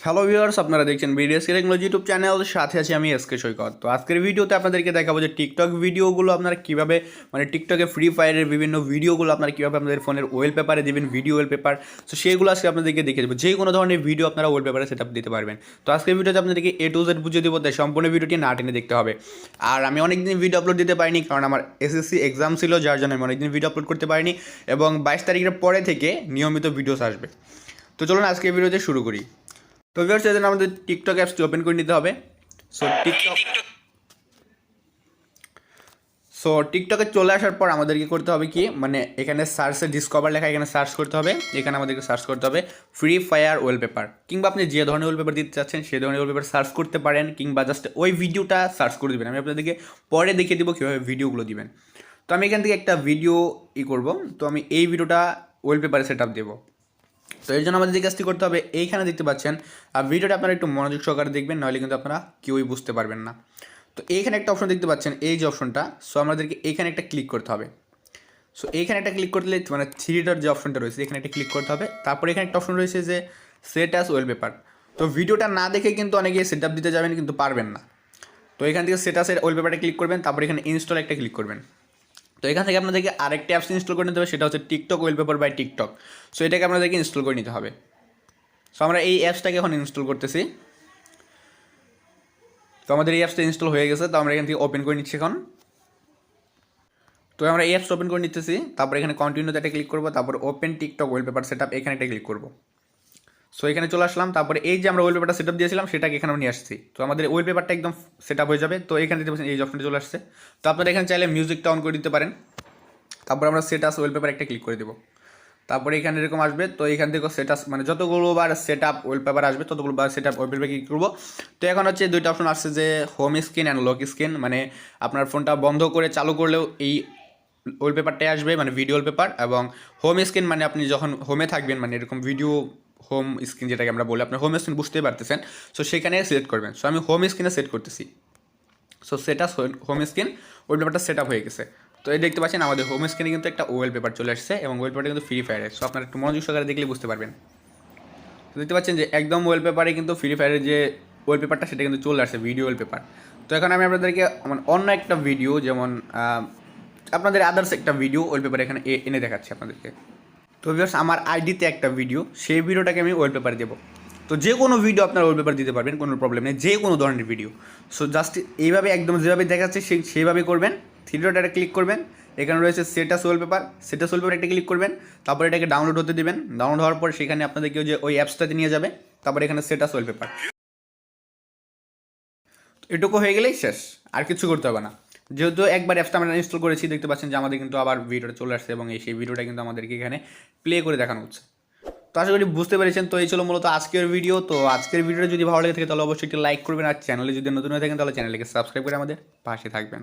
Hello viewers, আপনারা দেখছেন BDS technology YouTube channel, সাথে আছি আমি এসকে সৈকত। তো আজকের ভিডিওতে আপনাদেরকে দেখাবো যে টিকটক ভিডিওগুলো আপনারা কীভাবে টিকটকে ফ্রি ফায়ারের বিভিন্ন ভিডিওগুলো আপনারা কীভাবে আপনাদের ফোনের ওয়েলপেপারে দেবেন, ভিডিও ওয়েলপেপার। তো সেইগুলো আজকে আপনাদেরকে দেখে দেবো, যে কোনো ধরনের ভিডিও আপনারা ওয়েলপেপারে সেট আপ দিতে পারবেন। তো আজকের ভিডিওতে আপনাদেরকে A to Z বুঝিয়ে দেবো, তাই সম্পূর্ণ ভিডিওটি না টেনে দেখতে হবে। আর আমি অনেকদিন ভিডিও আপলোড দিতে পারিনি, কারণ আমার এসএসসি এক্সাম ছিল, যার জন্য আমি অনেকদিন ভিডিও আপলোড করতে পারিনি, এবং 22 তারিখের পরে থেকে নিয়মিত ভিডিওস আসবে। তো চলুন আজকে ভিডিওতে শুরু করি। তো ভিউয়ার্স, এর জন্য আমাদের টিকটক অ্যাপসটি ওপেন করে নিতে হবে। টিকটকে চলে আসার পর আমাদেরকে করতে হবে কি, এখানে সার্চে ডিসকভার লেখা, এখানে সার্চ করতে হবে। এখানে আমাদেরকে সার্চ করতে হবে ফ্রি ফায়ার ওয়েলপেপার, কিংবা আপনি যে ধরনের ওয়েলপেপার দিতে চাচ্ছেন সেই ধরনের ওয়েলপেপার সার্চ করতে পারেন, কিংবা জাস্ট ওই ভিডিওটা সার্চ করে দেবেন। আমি আপনাদেরকে পরে দেখিয়ে দেবো কীভাবে ভিডিওগুলো দিবেন। তো আমি এখান থেকে একটা ভিডিও করব। তো আমি এই ভিডিওটা ওয়েলপেপারে সেট আপ দেবো। তো এর জন্য আমাদের যে কাজটি করতে হবে, এইখানে দেখতে পাচ্ছেন, আর ভিডিওটা আপনারা একটু মনোযোগ সহকারে দেখবেন, নাহলে কিন্তু আপনারা কেউই বুঝতে পারবেন না। তো এইখানে একটা অপশন দেখতে পাচ্ছেন, এই যে অপশনটা, সো আমাদেরকে এইখানে একটা ক্লিক করতে হবে। সো এইখানে একটা ক্লিক করলে থ্রি ডট যে অপশনটা রয়েছে এখানে একটা ক্লিক করতে হবে। তারপরে এখানে একটা অপশন রয়েছে যে সেট অ্যাজ ওয়েলপেপার। তো ভিডিওটা না দেখে কিন্তু অনেকে সেট আপ দিতে যাবেন, কিন্তু পারবেন না। তো এখান থেকে সেট অ্যাজ ওয়েলপেপারটা ক্লিক করবেন, তারপরে এখানে ইনস্টল একটা ক্লিক করবেন। তো এখান থেকে আপনাদেরকে আরেকটা অ্যাপস ইনস্টল করে নিতে হবে, সেটা হচ্ছে TikTok wallpaper by TikTok. So এটাকে আপনাদেরকে ইনস্টল করে নিতে হবে। সো আমরা এই অ্যাপসটাকে এখন ইনস্টল করতেছি। তো আমাদের এই অ্যাপসটা ইনস্টল হয়ে গেছে। তো আমরা এখান থেকে ওপেন করে নিচ্ছি এখন। তো আমরা এই অ্যাপসটা ওপেন করে নিতেছি। তারপর এখানে কন্টিনিউতে একটা ক্লিক করবো, তারপর open TikTok wallpaper set up, এখানে একটা ক্লিক করবো। সো এখানে চলে আসলাম। তারপরে এই যে আমরা ওয়েলপেপারটা সেট আপ দিয়েছিলাম সেটাকে এখানে নিয়ে আসছি। তো আমাদের ওয়েলপেপারটা একদম সেট আপ হয়ে যাবে। তো এখানে দেখতে পাচ্ছেন এই অপশনটা চলে আসছে। তো আপনারা এখানে চাইলে মিউজিকটা অন করে দিতে পারেন। তারপর আমরা সেট আস ওয়েলপেপার একটা ক্লিক করে দেবো। তারপরে এখানে এরকম আসবে। তো এখান থেকে সেট আস যতগুলো বার সেট আপ ওয়েলপেপার আসবে ততগুলো বার সেট আপ ওয়েলপেপার ক্লিক করবো। তো এখন হচ্ছে দুইটা অপশন আসছে, যে home screen and lock screen, আপনার ফোনটা বন্ধ করে চালু করলেও এই ওয়েলপেপারটাই আসবে, ভিডিও ওয়েলপেপার। এবং হোম স্ক্রিন আপনি যখন হোমে থাকবেন, এরকম ভিডিও হোম স্ক্রিন যেটাকে আমরা বলি, আপনার হোম স্ক্রিন বুঝতেই পারতেছেন। সো সেখানে সিলেক্ট করবেন। সো আমি হোম স্ক্রিনে সেট করতেছি। সো সেট আস হোম স্ক্রিন ওয়েলপেপারটা সেট আপ হয়ে গেছে। তো এই দেখতে পাচ্ছেন আমাদের হোম স্ক্রিনে কিন্তু একটা ওয়েলপেপার চলে আসছে, এবং ওয়েলপেপারটা কিন্তু ফ্রি ফায়ারের। সো আপনারা একটু মনোযোগ সহকারে দেখলে বুঝতে পারবেন। তো দেখতে পাচ্ছেন যে একদম ওয়েলপেপারে কিন্তু ফ্রি ফায়ারের যে ওয়েলপেপারটা সেটা কিন্তু চলে আসছে, ভিডিও ওয়েলপেপার। তো এখন আমি আপনাদেরকে অন্য একটা ভিডিও, যেমন আপনাদের আদার্স একটা ভিডিও ওয়েলপেপার এখানে এনে দেখাচ্ছি আপনাদেরকে। তো ভিউয়ার্স, আমার আইডিতে একটা ভিডিও, সেই ভিডিওটাকে আমি ওয়েলপেপার দেবো। তো যে কোনো ভিডিও আপনারা ওয়েলপেপার দিতে পারবেন, কোনো প্রবলেম নেই, যে কোনো ধরনের ভিডিও। সো জাস্ট এইভাবে একদম যেভাবে দেখাচ্ছে সেইভাবে করবেন। থ্রি ডট একটা ক্লিক করবেন, এখানে রয়েছে সেটাস ওয়েলপেপার, সেটাস ওয়েলপেপার একটা ক্লিক করবেন। তারপরে এটাকে ডাউনলোড হতে দিবেন। ডাউনলোড হওয়ার পর সেখানে আপনাদেরকে ওই অ্যাপসটাতে নিয়ে যাবে। তারপরে এখানে সেটাস ওয়েলপেপার, এটুকু হয়ে গেলেই শেষ, আর কিছু করতে হবে না। যেহেতু একবার অ্যাপসটা আমরা ইনস্টল করেছি, দেখতে পাচ্ছেন যে আমাদের কিন্তু আবার ভিডিওটা চলে আসছে, এবং সেই ভিডিওটা কিন্তু আমাদেরকে এখানে প্লে করে দেখানো হচ্ছে। তো আশা করি বুঝতে পেরেছেন। তো এই ছিল মূলত আজকের ভিডিও। তো আজকের ভিডিওটা যদি ভালো লেগে থাকে তাহলে অবশ্যই একটি লাইক করবেন, আর চ্যানেলে যদি নতুন হয়ে থাকেন তাহলে চ্যানেলকে সাবস্ক্রাইব করে আমাদের পাশে থাকবেন।